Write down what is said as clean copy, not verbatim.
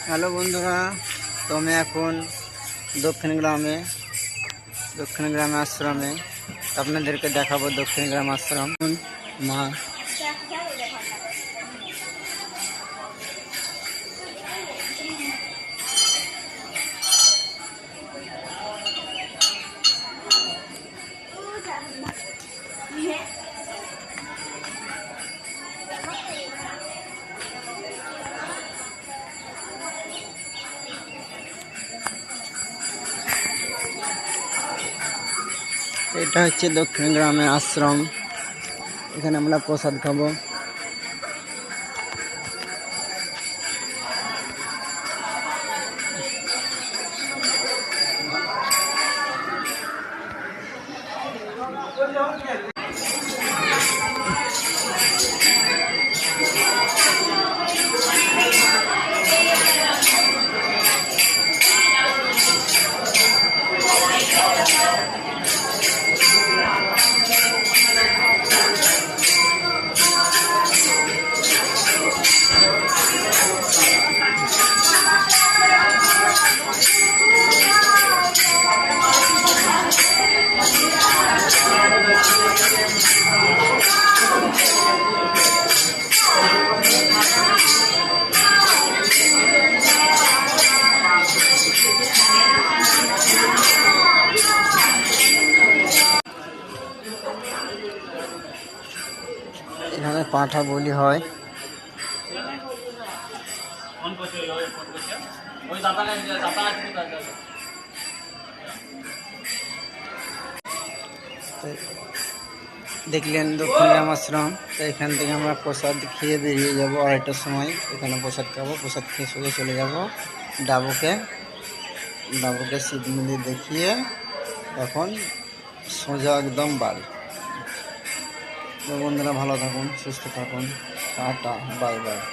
Hello বন্ধুরা, তো আমি এখন দক্ষিণ গ্রামে আশ্রমে আপনাদেরকে দেখাবো। দক্ষিণ গ্রাম আশ্রম মা এটা হচ্ছে দক্ষিণ গ্রামের আশ্রম। এখানে আমরা প্রসাদ খাবো। এখানে পাঁঠা বলি হয়। দেখলেন দক্ষিণ গ্রাম আশ্রম। তো এখান থেকে আমরা প্রসাদ খেয়ে বেরিয়ে যাবো। আড়াইটার সময় এখানে প্রসাদ খাবো। প্রসাদ খেয়ে সোজা চলে যাব ডাবুকে শিব মন্দির দেখিয়ে এখন সোজা একদম বাড়ি। তো বন্ধুরা, ভালো থাকুন, সুস্থ থাকুন। Tata, bye bye.